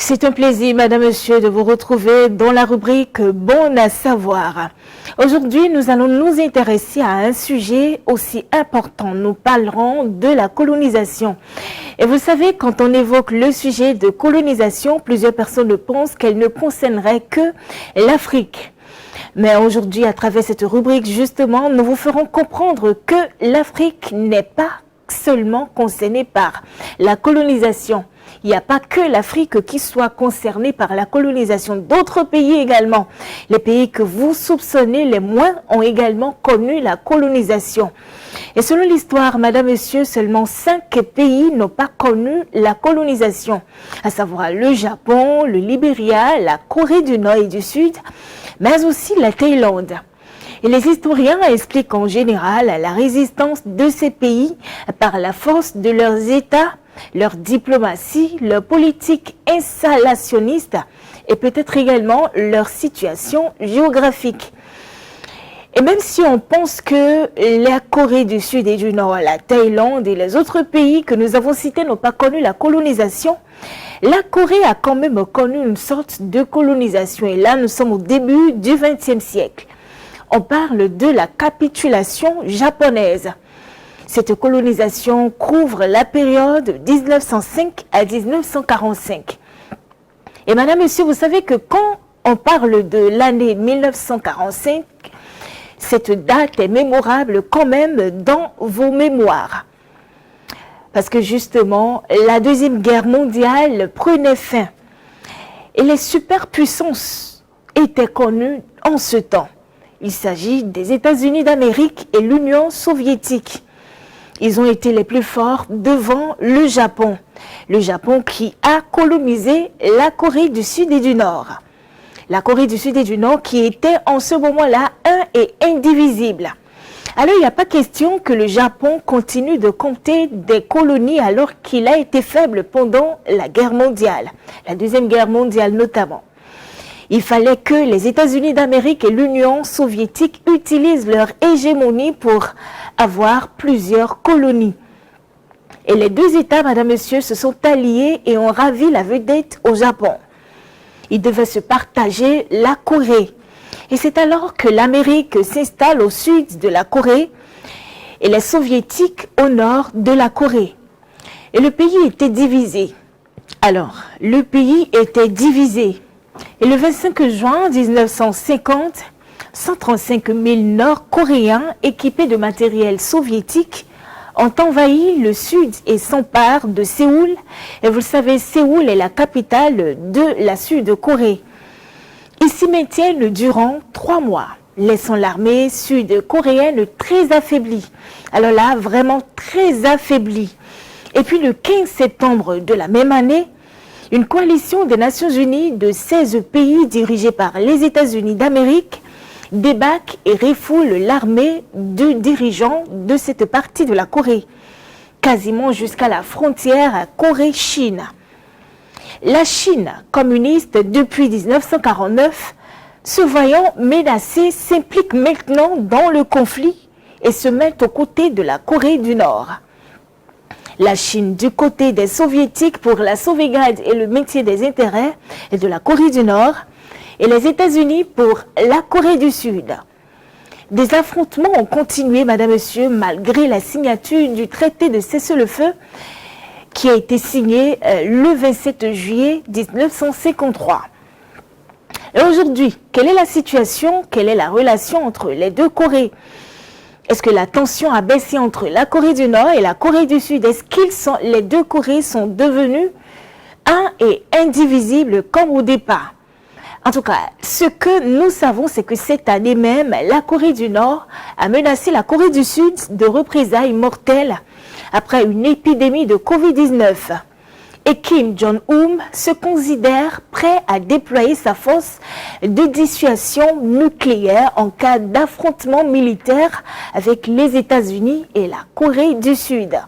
C'est un plaisir, Madame, Monsieur, de vous retrouver dans la rubrique Bon à savoir. Aujourd'hui, nous allons nous intéresser à un sujet aussi important. Nous parlerons de la colonisation. Et vous savez, quand on évoque le sujet de colonisation, plusieurs personnes pensent qu'elle ne concernerait que l'Afrique. Mais aujourd'hui, à travers cette rubrique, justement, nous vous ferons comprendre que l'Afrique n'est pas seulement concernée par la colonisation. Il n'y a pas que l'Afrique qui soit concernée par la colonisation. D'autres pays également. Les pays que vous soupçonnez les moins ont également connu la colonisation. Et selon l'histoire, Madame, Monsieur, seulement 5 pays n'ont pas connu la colonisation, à savoir le Japon, le Libéria, la Corée du Nord et du Sud, mais aussi la Thaïlande. Et les historiens expliquent en général la résistance de ces pays par la force de leurs États, leur diplomatie, leur politique installationniste et peut-être également leur situation géographique. Et même si on pense que la Corée du Sud et du Nord, la Thaïlande et les autres pays que nous avons cités n'ont pas connu la colonisation, la Corée a quand même connu une sorte de colonisation. Et là, nous sommes au début du XXe siècle. On parle de la capitulation japonaise. Cette colonisation couvre la période 1905 à 1945. Et Madame, Monsieur, vous savez que quand on parle de l'année 1945, cette date est mémorable quand même dans vos mémoires. Parce que justement, la Deuxième Guerre mondiale prenait fin. Et les superpuissances étaient connues en ce temps. Il s'agit des États-Unis d'Amérique et l'Union soviétique. Ils ont été les plus forts devant le Japon. Le Japon qui a colonisé la Corée du Sud et du Nord. La Corée du Sud et du Nord qui était en ce moment-là un et indivisible. Alors il n'y a pas question que le Japon continue de compter des colonies alors qu'il a été faible pendant la guerre mondiale, la Deuxième Guerre mondiale notamment. Il fallait que les États-Unis d'Amérique et l'Union soviétique utilisent leur hégémonie pour avoir plusieurs colonies. Et les deux États, Madame, Monsieur, se sont alliés et ont ravi la vedette au Japon. Ils devaient se partager la Corée. Et c'est alors que l'Amérique s'installe au sud de la Corée et les Soviétiques au nord de la Corée. Et le pays était divisé. Alors, le pays était divisé. Et le 25 juin 1950, 135 000 Nord-Coréens équipés de matériel soviétique ont envahi le sud et s'emparent de Séoul. Et vous le savez, Séoul est la capitale de la Sud-Corée. Ils s'y maintiennent durant 3 mois, laissant l'armée sud-coréenne très affaiblie. Alors là, vraiment très affaiblie. Et puis le 15 septembre de la même année, une coalition des Nations Unies de 16 pays dirigée par les États-Unis d'Amérique débarque et refoule l'armée de dirigeants de cette partie de la Corée, quasiment jusqu'à la frontière Corée-Chine. La Chine communiste, depuis 1949, se voyant menacée, s'implique maintenant dans le conflit et se met aux côtés de la Corée du Nord. La Chine du côté des Soviétiques pour la sauvegarde et le maintien des intérêts de la Corée du Nord et les États-Unis pour la Corée du Sud. Des affrontements ont continué, Madame, Monsieur, malgré la signature du traité de cessez-le-feu qui a été signé le 27 juillet 1953. Et aujourd'hui, quelle est la situation, quelle est la relation entre les deux Corées? Est-ce que la tension a baissé entre la Corée du Nord et la Corée du Sud? Est-ce que les deux Corées sont devenues un et indivisibles comme au départ? En tout cas, ce que nous savons, c'est que cette année même, la Corée du Nord a menacé la Corée du Sud de représailles mortelles après une épidémie de Covid-19. Et Kim Jong-un se considère prêt à déployer sa force de dissuasion nucléaire en cas d'affrontement militaire avec les États-Unis et la Corée du Sud.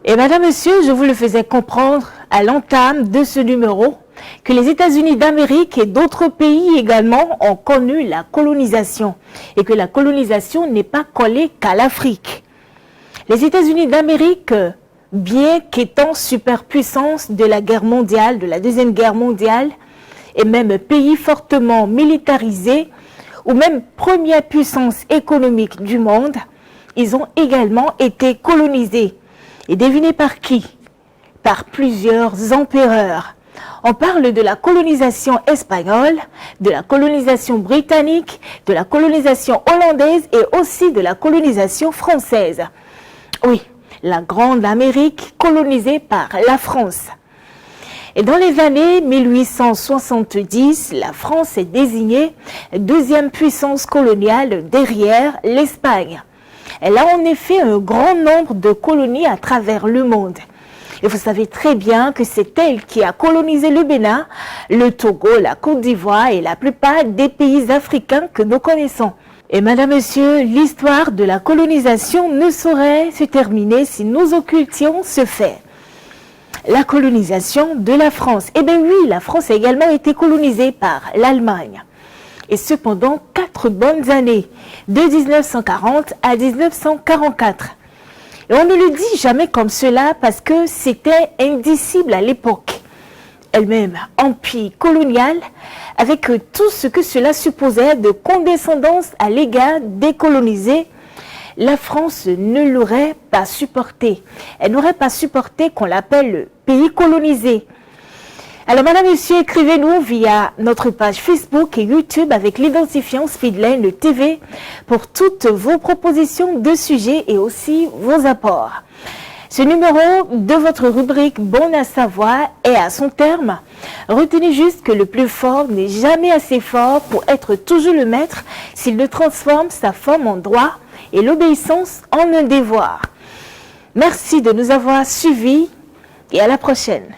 Et Madame, Monsieur, je vous le faisais comprendre à l'entame de ce numéro que les États-Unis d'Amérique et d'autres pays également ont connu la colonisation et que la colonisation n'est pas collée qu'à l'Afrique. Les États-Unis d'Amérique bien qu'étant superpuissance de la guerre mondiale, de la Deuxième Guerre mondiale, et même pays fortement militarisé, ou même première puissance économique du monde, ils ont également été colonisés. Et devinez par qui? Par plusieurs empereurs. On parle de la colonisation espagnole, de la colonisation britannique, de la colonisation hollandaise et aussi de la colonisation française. Oui, la grande Amérique colonisée par la France. Et dans les années 1870, la France est désignée deuxième puissance coloniale derrière l'Espagne. Elle a en effet un grand nombre de colonies à travers le monde. Et vous savez très bien que c'est elle qui a colonisé le Bénin, le Togo, la Côte d'Ivoire et la plupart des pays africains que nous connaissons. Et madame, monsieur, l'histoire de la colonisation ne saurait se terminer si nous occultions ce fait. La colonisation de la France. Eh bien oui, la France a également été colonisée par l'Allemagne. Et cependant, 4 bonnes années, de 1940 à 1944. Et on ne le dit jamais comme cela parce que c'était indicible à l'époque. Elle-même, empire colonial, avec tout ce que cela supposait de condescendance à l'égard des colonisés, la France ne l'aurait pas supporté. Elle n'aurait pas supporté qu'on l'appelle pays colonisé. Alors, madame, monsieur, écrivez-nous via notre page Facebook et YouTube avec l'identifiant Speedlane TV pour toutes vos propositions de sujets et aussi vos apports. Ce numéro de votre rubrique Bon à savoir est à son terme. Retenez juste que le plus fort n'est jamais assez fort pour être toujours le maître s'il ne transforme sa forme en droit et l'obéissance en un devoir. Merci de nous avoir suivis et à la prochaine.